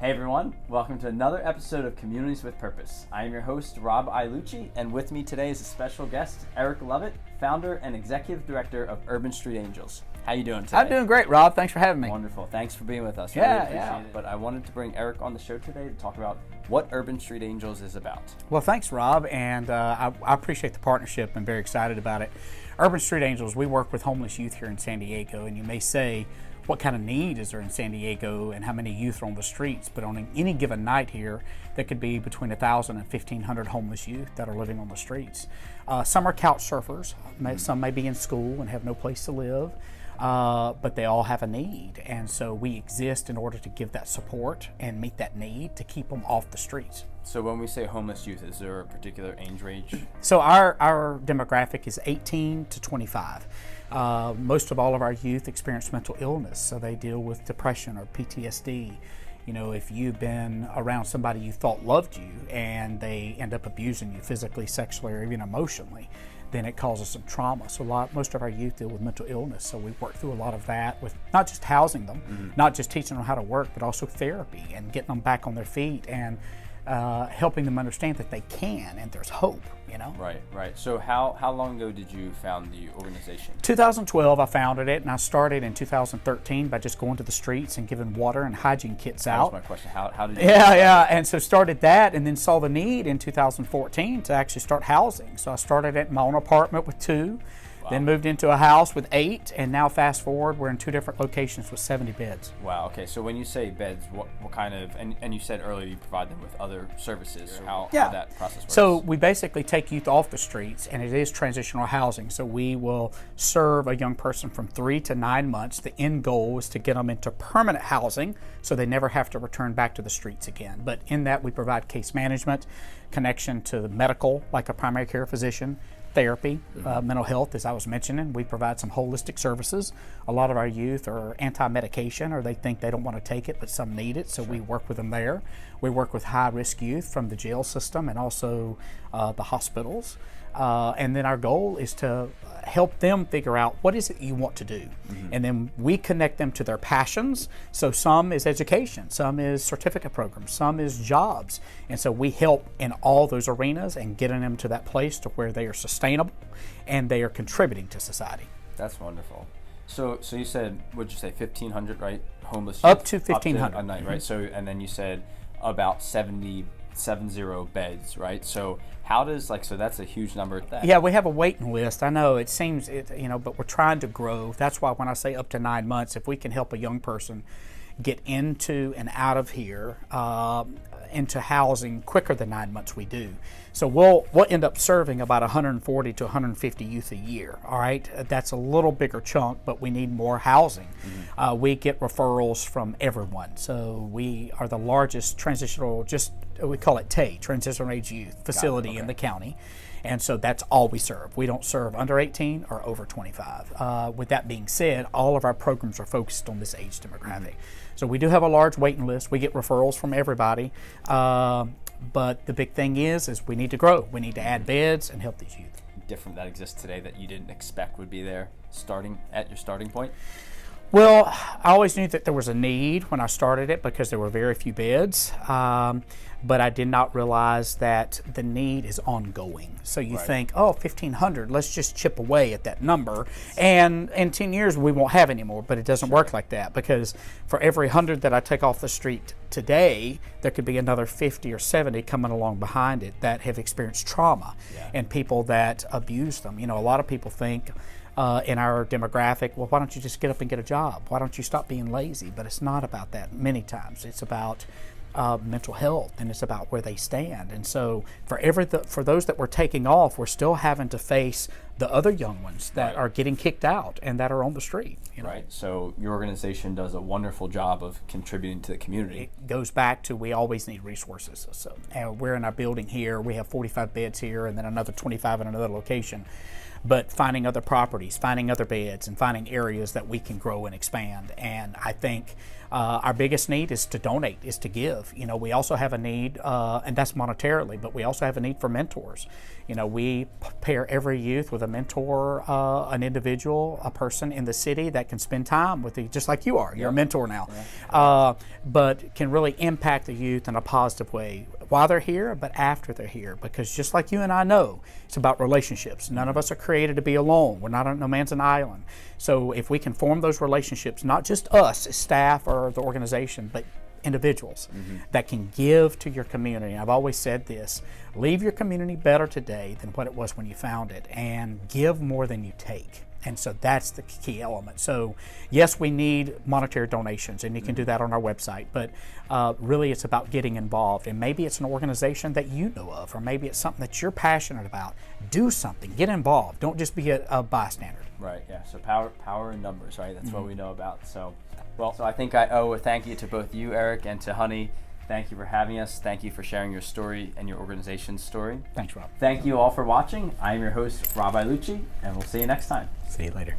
Hey everyone, welcome to another episode of Communities with Purpose. I am your host, Rob Iuliucci, and with me today is a special guest, Eric Lovett, founder and executive director of Urban Street Angels. How you doing today? I'm doing great, Rob. Thanks for having me. Wonderful. Thanks for being with us. Yeah, really appreciate it. But I wanted to bring Eric on the show today to talk about what Urban Street Angels is about. Well, thanks, Rob, and I appreciate the partnership. I'm very excited about it. Urban Street Angels, we work with homeless youth here in San Diego, and you may say, what kind of need is there in San Diego and how many youth are on the streets? But on any given night here, there could be between 1,000 and 1,500 homeless youth that are living on the streets. Some are couch surfers. Some may be in school and have no place to live. But they all have a need, and so we exist in order to give that support and meet that need to keep them off the streets. So when we say homeless youth, is there a particular age range? So our demographic is 18 to 25. Most of all of our youth experience mental illness, so they deal with depression or PTSD. You know, if you've been around somebody you thought loved you and they end up abusing you physically, sexually, or even emotionally, then it causes some trauma. So most of our youth deal with mental illness. So we work through a lot of that with not just housing them, not just teaching them how to work, but also therapy and getting them back on their feet and helping them understand that they can and there's hope, you know? Right. So how long ago did you found the organization? 2012, I founded it, and I started in 2013 by just going to the streets and giving water and hygiene kits out. That was my question. How did you? Yeah. And so started that, and then saw the need in 2014 to actually start housing. So I started at my own apartment with 2. Wow. Then moved into a house with 8, and now fast forward, we're in 2 different locations with 70 beds. Wow, okay, so when you say beds, what kind of, and you said earlier you provide them with other services, how that process works? So we basically take youth off the streets, and it is transitional housing. So we will serve a young person from 3 to 9 months. The end goal is to get them into permanent housing so they never have to return back to the streets again. But in that, we provide case management, connection to the medical, like a primary care physician, therapy, mental health, as I was mentioning. We provide some holistic services. A lot of our youth are anti-medication, or they think they don't want to take it, but some need it, so we work with them there. We work with high-risk youth from the jail system and also the hospitals. And then our goal is to help them figure out what is it you want to do. And then we connect them to their passions. So some is education, some is certificate programs, some is jobs. And so we help in all those arenas and getting them to that place to where they are sustainable and they are contributing to society. That's wonderful. So you said, what'd you say, 1,500, right? Homeless youth? Up to 1,500. A night, right? So, and then you said about 70 beds, right? So how does, so that's a huge number. Yeah, we have a waiting list. I know it seems, but we're trying to grow. That's why when I say up to 9 months, if we can help a young person get into and out of here, into housing quicker than 9 months, we do. So we'll end up serving about 140 to 150 youth a year, all right? That's a little bigger chunk, but we need more housing. We get referrals from everyone. So we are the largest transitional, we call it TAY, Transitional Age Youth Facility in the county. And so that's all we serve. We don't serve under 18 or over 25. With that being said, all of our programs are focused on this age demographic. So we do have a large waiting list. We get referrals from everybody. But the big thing is we need to grow. We need to add beds and help these youth. Different that exists today that you didn't expect would be there at your starting point? Well, I always knew that there was a need when I started it because there were very few beds, but I did not realize that the need is ongoing. So you think, 1,500, let's just chip away at that number, and in 10 years we won't have any more, but it doesn't work like that, because for every 100 that I take off the street today, there could be another 50 or 70 coming along behind it that have experienced trauma and people that abuse them. You know, a lot of people think, in our demographic, well, why don't you just get up and get a job? Why don't you stop being lazy? But it's not about that many times. It's about mental health, and it's about where they stand. And so for those that we're taking off, we're still having to face the other young ones that are getting kicked out and that are on the street. You know? Right. So your organization does a wonderful job of contributing to the community. It goes back to we always need resources. So we're in our building here. We have 45 beds here and then another 25 in another location. But finding other properties, finding other beds, and finding areas that we can grow and expand. And I think our biggest need is to donate, is to give. You know, we also have a need, and that's monetarily, but we also have a need for mentors. You know, we pair every youth with with a mentor, an individual, a person in the city that can spend time with you, just like you are. You're a mentor now, but can really impact the youth in a positive way while they're here, but after they're here. Because just like you and I know, it's about relationships. None of us are created to be alone. We're not, no man's an island. So if we can form those relationships, not just us as staff or the organization, but individuals that can give to your community. I've always said this: leave your community better today than what it was when you found it, and give more than you take. And so that's the key element. So yes, we need monetary donations, and you can do that on our website, but really it's about getting involved. And maybe it's an organization that you know of, or maybe it's something that you're passionate about. Do something, get involved. Don't just be a bystander. Right, yeah, so power in numbers, right? That's what we know about. So I think I owe a thank you to both you, Eric, and to Honey. Thank you for having us. Thank you for sharing your story and your organization's story. Thanks, Rob. Thank you all for watching. I am your host, Rob Iuliucci, and we'll see you next time. See you later.